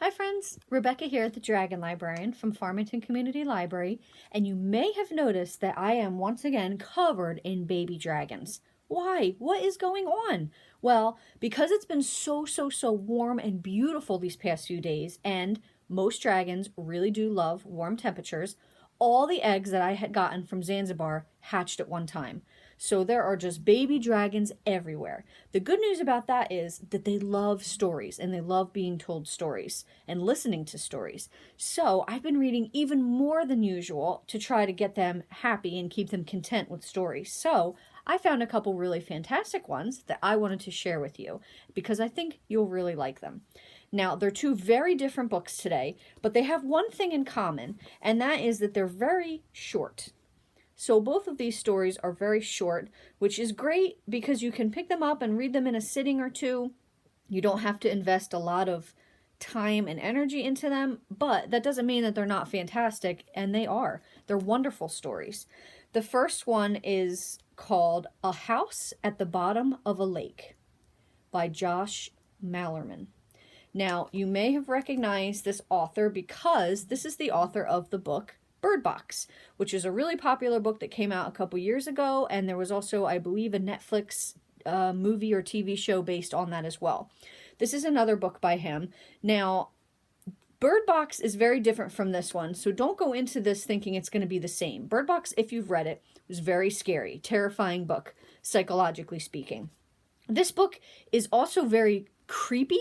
Hi friends, Rebecca here, the Dragon Librarian from Farmington Community Library, and you may have noticed that I am once again covered in baby dragons. Why? What is going on? Well, because it's been so warm and beautiful these past few days, and most dragons really do love warm temperatures, all the eggs that I had gotten from Zanzibar hatched at one time. So there are just baby dragons everywhere. The good news about that is that they love stories and they love being told stories and listening to stories. So I've been reading even more than usual to try to get them happy and keep them content with stories. So I found a couple really fantastic ones that I wanted to share with you because I think you'll really like them. Now, they're two very different books today, but they have one thing in common, and that is that they're very short. So both of these stories are very short, which is great because you can pick them up and read them in a sitting or two. You don't have to invest a lot of time and energy into them, but that doesn't mean that they're not fantastic, and they are. They're wonderful stories. The first one is called A House at the Bottom of a Lake by Josh Malerman. Now, you may have recognized this author because this is the author of the book Bird Box, which is a really popular book that came out a couple years ago, and there was also, I believe, a Netflix movie or TV show based on that as well. This is another book by him. Now, Bird Box is very different from this one, so don't go into this thinking it's going to be the same. Bird Box, if you've read it, was very scary, terrifying book, psychologically speaking. This book is also very creepy,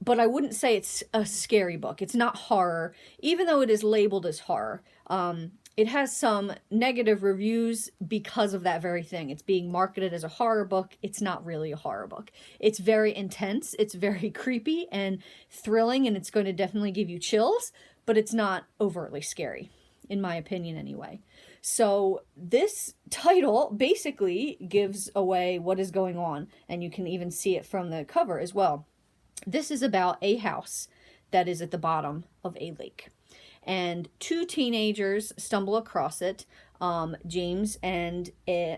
but I wouldn't say it's a scary book. It's not horror, even though it is labeled as horror. It has some negative reviews because of that very thing. It's being marketed as a horror book. It's not really a horror book. It's very intense. It's very creepy and thrilling, and it's going to definitely give you chills, but it's not overtly scary, in my opinion anyway. So this title basically gives away what is going on, and you can even see it from the cover as well. This is about a house that is at the bottom of a lake. And two teenagers stumble across it, James and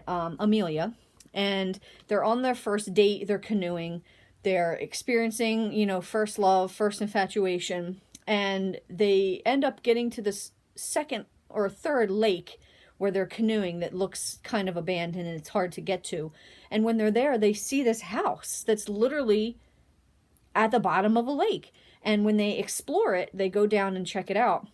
Amelia. And they're on their first date, they're canoeing, they're experiencing, first love, first infatuation. And they end up getting to this second or third lake where they're canoeing that looks kind of abandoned and it's hard to get to. And when they're there, they see this house that's literally at the bottom of a lake. And when they explore it, they go down and check it out.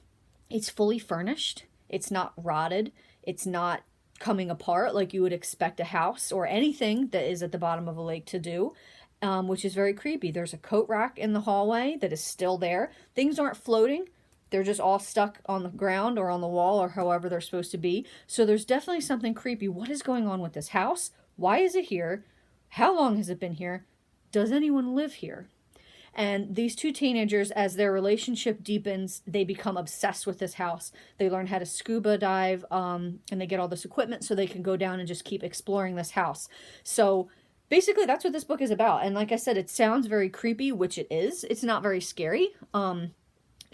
It's fully furnished. It's not rotted. It's not coming apart like you would expect a house or anything that is at the bottom of a lake to do, which is very creepy. There's a coat rack in the hallway that is still there. Things aren't floating. They're just all stuck on the ground or on the wall or however they're supposed to be. So there's definitely something creepy. What is going on with this house? Why is it here? How long has it been here? Does anyone live here? And these two teenagers, as their relationship deepens, they become obsessed with this house. They learn how to scuba dive, and they get all this equipment so they can go down and just keep exploring this house. So basically, that's what this book is about. And like I said, it sounds very creepy, which it is. It's not very scary.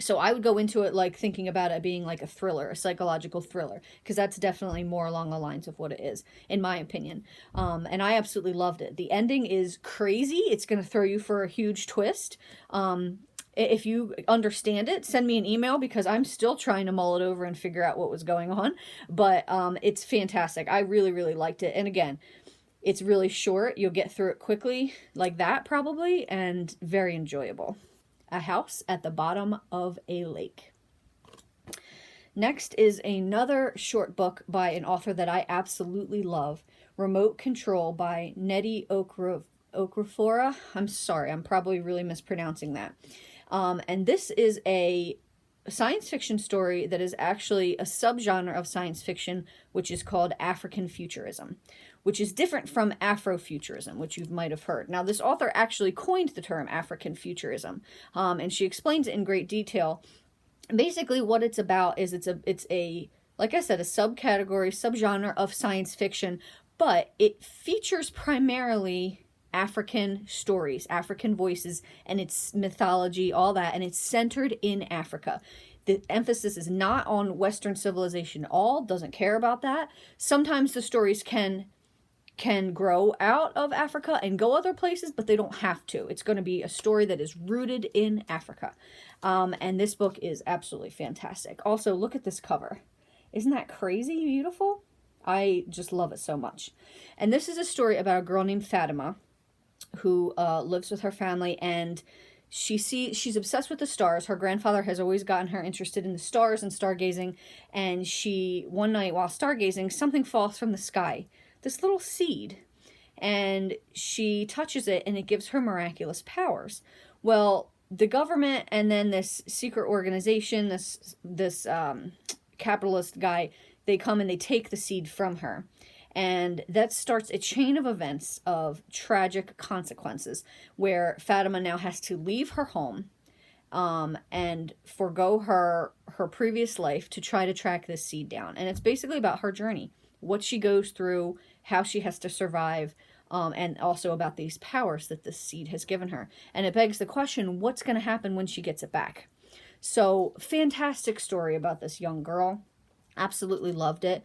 So I would go into it like thinking about it being like a thriller, a psychological thriller, because that's definitely more along the lines of what it is, in my opinion. And I absolutely loved it. The ending is crazy. It's going to throw you for a huge twist. If you understand it, send me an email because I'm still trying to mull it over and figure out what was going on. But it's fantastic. I really liked it. And again, it's really short. You'll get through it quickly, like that probably, and very enjoyable. A House at the Bottom of a Lake. Next is another short book by an author that I absolutely love, Remote Control by Nnedi Okorafor. I'm sorry, I'm probably really mispronouncing that. And this is a science fiction story that is actually a subgenre of science fiction, which is called African futurism, which is different from Afrofuturism, which you might have heard. Now, this author actually coined the term African futurism, and she explains it in great detail. Basically, what it's about is it's a like I said, a subcategory, subgenre of science fiction, but it features primarily African stories, African voices, and its mythology, all that, and it's centered in Africa. The emphasis is not on Western civilization at all, doesn't care about that. Sometimes the stories can can grow out of Africa and go other places, but they don't have to. It's going to be a story that is rooted in Africa. And this book is absolutely fantastic. Also, look at this cover. Isn't that crazy beautiful? I just love it so much. And this is a story about a girl named Fatima who lives with her family, and she's obsessed with the stars. Her grandfather has always gotten her interested in the stars and stargazing, and one night while stargazing, something falls from the sky, this little seed, and she touches it and it gives her miraculous powers. Well, the government and then this secret organization, this capitalist guy, they come and they take the seed from her. And that starts a chain of events of tragic consequences where Fatima now has to leave her home and forego her previous life to try to track this seed down. And it's basically about her journey, what she goes through, how she has to survive, and also about these powers that this seed has given her. And it begs the question, what's going to happen when she gets it back? So, fantastic story about this young girl. Absolutely loved it.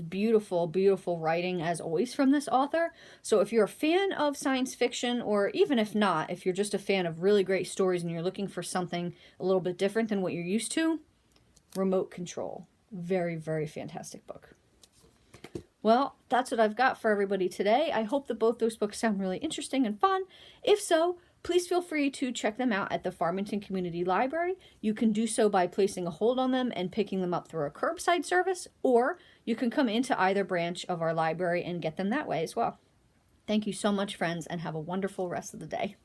Beautiful, beautiful writing as always from this author. So if you're a fan of science fiction, or even if not, if you're just a fan of really great stories and you're looking for something a little bit different than what you're used to, Remote Control. Very, very fantastic book. Well, that's what I've got for everybody today. I hope that both those books sound really interesting and fun. If so, please feel free to check them out at the Farmington Community Library. You can do so by placing a hold on them and picking them up through a curbside service, or you can come into either branch of our library and get them that way as well. Thank you so much, friends, and have a wonderful rest of the day.